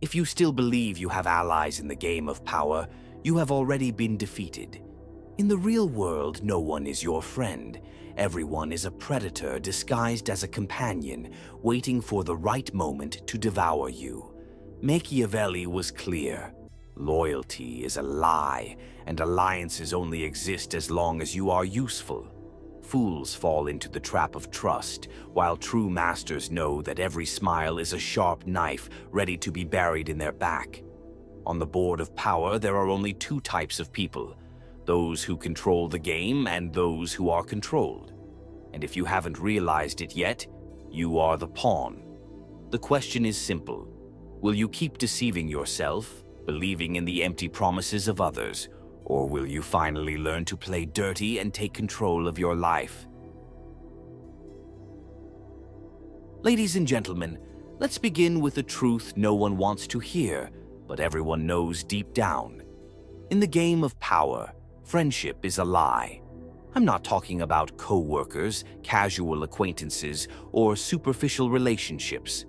If you still believe you have allies in the game of power, you have already been defeated. In the real world, no one is your friend. Everyone is a predator disguised as a companion, waiting for the right moment to devour you. Machiavelli was clear. Loyalty is a lie, and alliances only exist as long as you are useful. Fools fall into the trap of trust, while true masters know that every smile is a sharp knife ready to be buried in their back. On the board of power, there are only two types of people: those who control the game and those who are controlled. And if you haven't realized it yet, you are the pawn. The question is simple. Will you keep deceiving yourself, believing in the empty promises of others, or will you finally learn to play dirty and take control of your life? Ladies and gentlemen, let's begin with the truth no one wants to hear, but everyone knows deep down. In the game of power, friendship is a lie. I'm not talking about co-workers, casual acquaintances, or superficial relationships.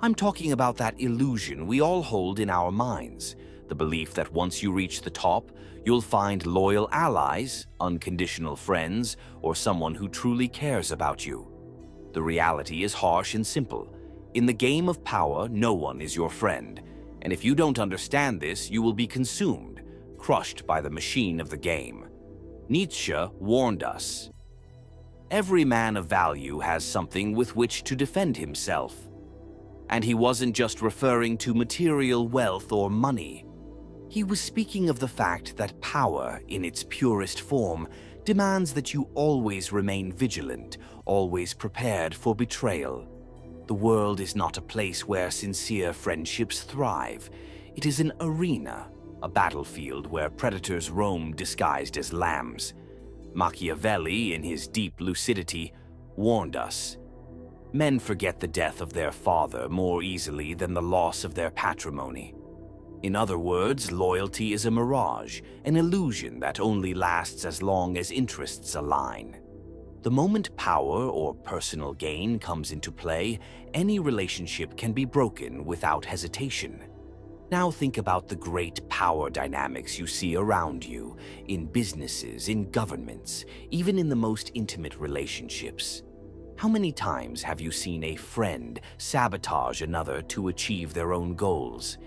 I'm talking about that illusion we all hold in our minds, the belief that once you reach the top, you'll find loyal allies, unconditional friends, or someone who truly cares about you. The reality is harsh and simple. In the game of power, no one is your friend, and if you don't understand this, you will be consumed, crushed by the machine of the game. Nietzsche warned us. Every man of value has something with which to defend himself. And he wasn't just referring to material wealth or money. He was speaking of the fact that power, in its purest form, demands that you always remain vigilant, always prepared for betrayal. The world is not a place where sincere friendships thrive. It is an arena, a battlefield where predators roam disguised as lambs. Machiavelli, in his deep lucidity, warned us. Men forget the death of their father more easily than the loss of their patrimony. In other words, loyalty is a mirage, an illusion that only lasts as long as interests align. The moment power or personal gain comes into play, any relationship can be broken without hesitation. Now think about the great power dynamics you see around you, in businesses, in governments, even in the most intimate relationships. How many times have you seen a friend sabotage another to achieve their own goals?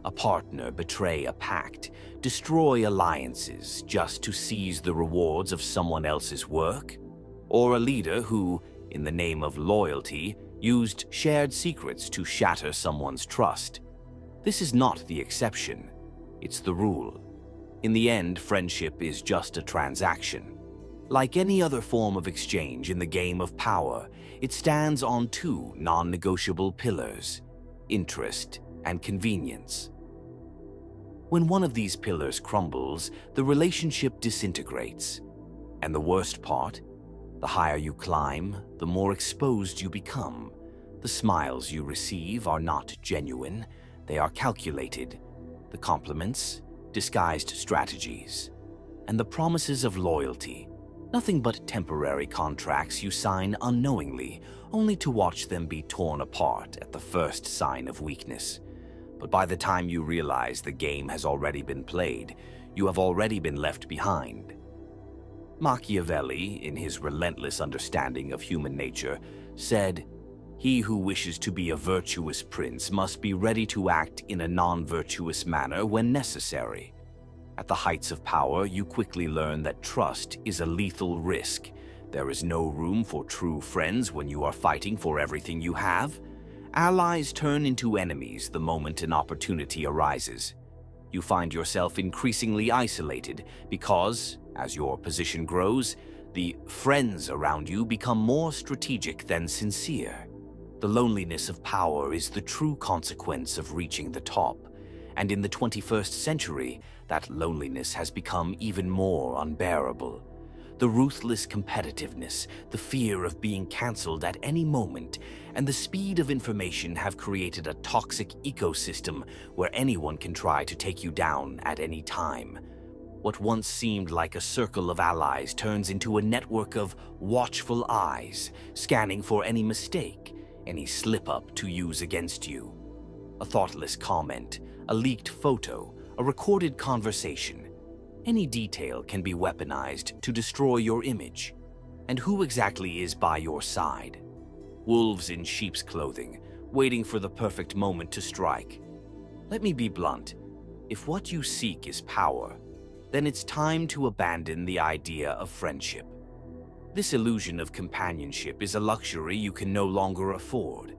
A partner betray a pact, destroy alliances just to seize the rewards of someone else's work? Or a leader who, in the name of loyalty, used shared secrets to shatter someone's trust? This is not the exception, it's the rule. In the end, friendship is just a transaction. Like any other form of exchange in the game of power, it stands on two non-negotiable pillars: interest and convenience. When one of these pillars crumbles, the relationship disintegrates. And the worst part, the higher you climb, the more exposed you become. The smiles you receive are not genuine, they are calculated. The compliments, disguised strategies. And the promises of loyalty, nothing but temporary contracts you sign unknowingly, only to watch them be torn apart at the first sign of weakness. But by the time you realize the game has already been played, you have already been left behind. Machiavelli, in his relentless understanding of human nature, said, "He who wishes to be a virtuous prince must be ready to act in a non-virtuous manner when necessary." At the heights of power, you quickly learn that trust is a lethal risk. There is no room for true friends when you are fighting for everything you have. Allies turn into enemies the moment an opportunity arises. You find yourself increasingly isolated because, as your position grows, the friends around you become more strategic than sincere. The loneliness of power is the true consequence of reaching the top. And in the 21st century, that loneliness has become even more unbearable. The ruthless competitiveness, the fear of being cancelled at any moment, and the speed of information have created a toxic ecosystem where anyone can try to take you down at any time. What once seemed like a circle of allies turns into a network of watchful eyes, scanning for any mistake, any slip-up to use against you. A thoughtless comment, a leaked photo, a recorded conversation. Any detail can be weaponized to destroy your image. And who exactly is by your side? Wolves in sheep's clothing, waiting for the perfect moment to strike. Let me be blunt. If what you seek is power, then it's time to abandon the idea of friendship. This illusion of companionship is a luxury you can no longer afford.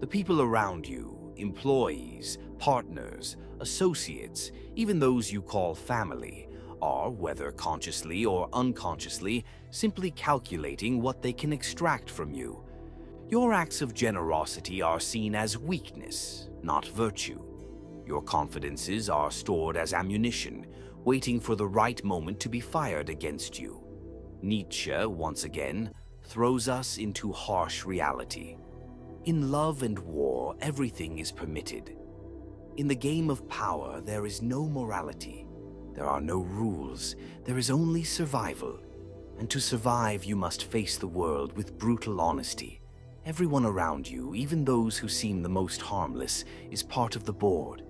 The people around you, employees, partners, associates, even those you call family, are, whether consciously or unconsciously, simply calculating what they can extract from you. Your acts of generosity are seen as weakness, not virtue. Your confidences are stored as ammunition, waiting for the right moment to be fired against you. Nietzsche, once again, throws us into harsh reality. In love and war, everything is permitted. In the game of power, there is no morality. There are no rules. There is only survival. And to survive, you must face the world with brutal honesty. Everyone around you, even those who seem the most harmless, is part of the board.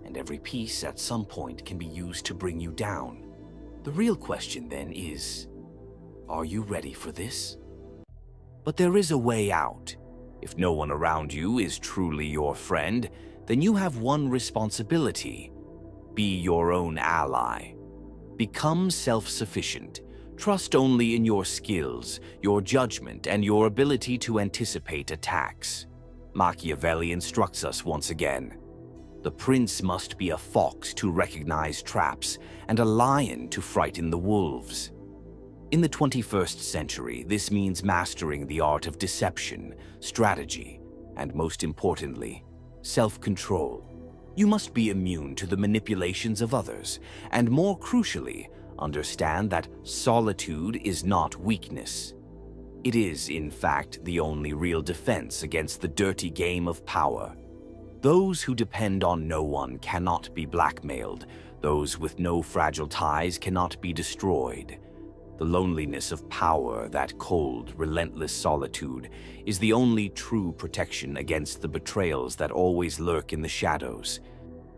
And every piece at some point can be used to bring you down. The real question then is, are you ready for this? But there is a way out. If no one around you is truly your friend, then you have one responsibility. Be your own ally. Become self-sufficient. Trust only in your skills, your judgment, and your ability to anticipate attacks. Machiavelli instructs us once again. The prince must be a fox to recognize traps, and a lion to frighten the wolves. In the 21st century, this means mastering the art of deception, strategy, and most importantly, self-control. You must be immune to the manipulations of others, and more crucially, understand that solitude is not weakness. It is, in fact, the only real defense against the dirty game of power. Those who depend on no one cannot be blackmailed. Those with no fragile ties cannot be destroyed. The loneliness of power, that cold, relentless solitude, is the only true protection against the betrayals that always lurk in the shadows.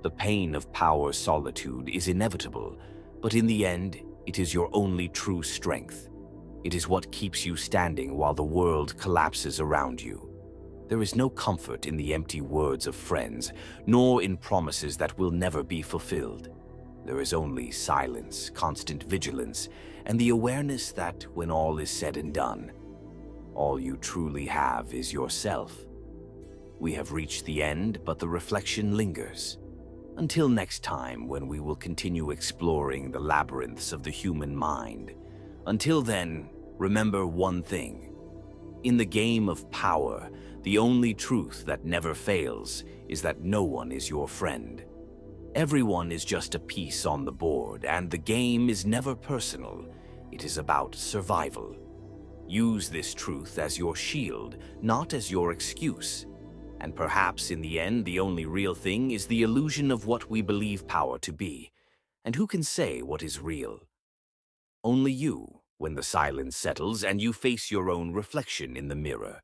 The pain of power's solitude is inevitable, but in the end, it is your only true strength. It is what keeps you standing while the world collapses around you. There is no comfort in the empty words of friends, nor in promises that will never be fulfilled. There is only silence, constant vigilance, and the awareness that, when all is said and done, all you truly have is yourself. We have reached the end, but the reflection lingers. Until next time, when we will continue exploring the labyrinths of the human mind. Until then, remember one thing. In the game of power, the only truth that never fails is that no one is your friend. Everyone is just a piece on the board, and the game is never personal. It is about survival. Use this truth as your shield, not as your excuse. And perhaps in the end, the only real thing is the illusion of what we believe power to be. And who can say what is real? Only you, when the silence settles and you face your own reflection in the mirror.